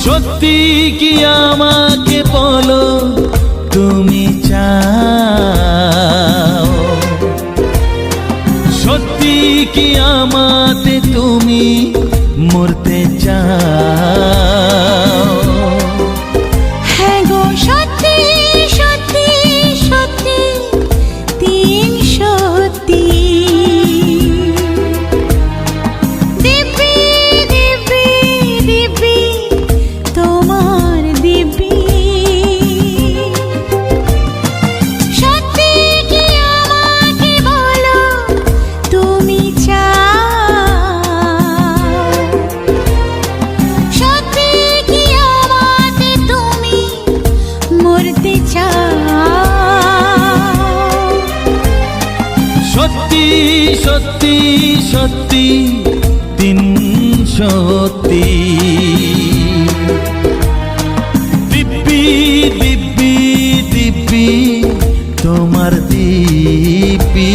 সত্যি কি আমাকে বলো তুমি চাও, সত্যি কি আমাতে তুমি মরতে চাও? হ্যাঁ গো সত্যি সত্যি সত্যি তিন সত্যি। দিব্যি দিব্যি দিব্যি তোমার দিব্যি। সত্যি কি আমাকে বলো তুমি চাও, সত্যি কি আমাতে তুমি মরতে চাও? সত্যি সত্যি সত্যি তিন সত্যি। দিব্যি দিব্যি দিব্যি তোমার দিব্যি।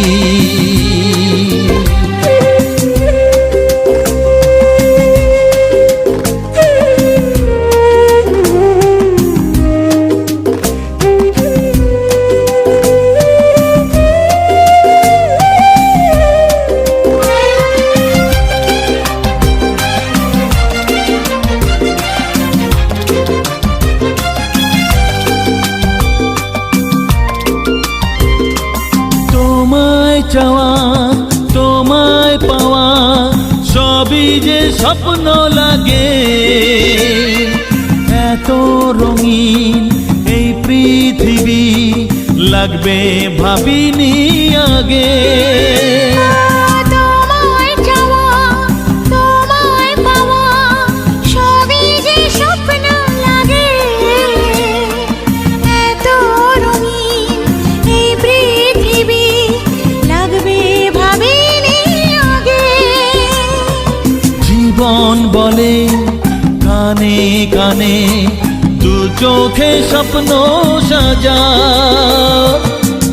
তোমায় চাওয়া তোমায় পাওয়া সবই যে স্বপ্ন লাগে। এত রঙিন এই পৃথিবী লাগবে ভাবিনি আগে। তোমায় চাওয়া তোমায় পাওয়া সবই যে স্বপ্ন লাগে। এত রঙিন এই পৃথিবী লাগবে ভাবিনি আগে। জীবন বলে কানে কানে দু চোখে স্বপ্ন সাজা।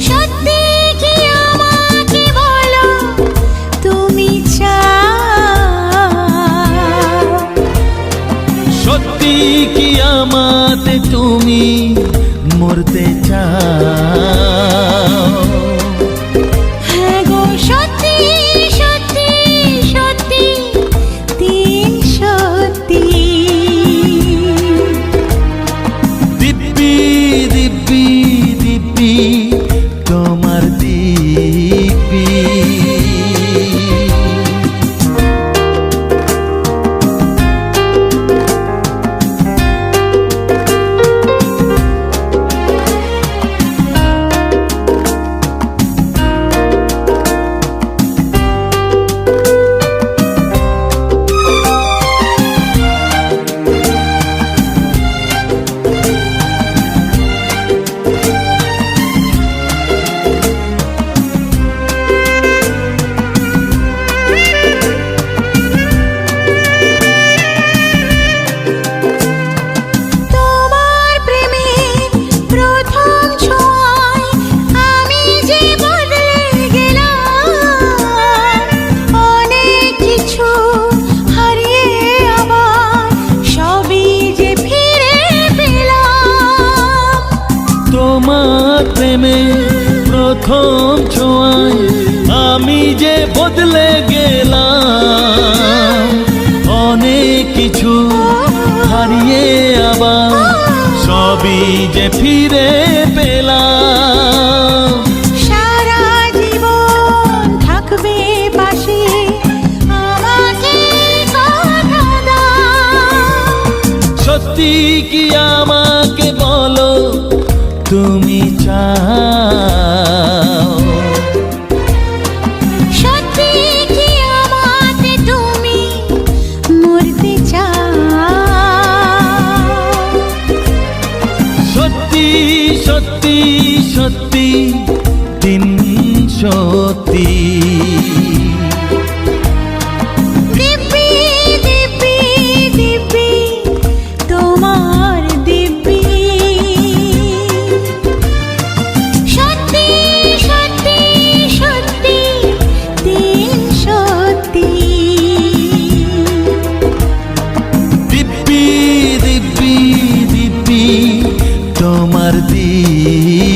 সত্যি কি আমাকে বলো তুমি চাও, সত্যি কি আমাতে তুমি মরতে চাও? হ্যাঁ গো সত্যি সত্যি সত্যি তিন সত্যি। দিব্যি দিব্যি দিব্যি তোমার দিব্যি। তোমার প্রেমে প্রথম ছোঁয়ায় আমি যে বদলে গেলাম। অনেক কিছু হারিয়ে আবার সবই যে ফিরে পেলাম। সারা জীবন থাকবে পাশে আমাকে কথা দাও। সত্যি কি আমাকে বলো তুমি চাও, সত্যি কি আমাতে তুমি মরতে চাও? সত্যি সত্যি সত্যি তিন সত্যি। দিব্যি দিব্যি দিব্যি তোমার দিব্যি। সত্যি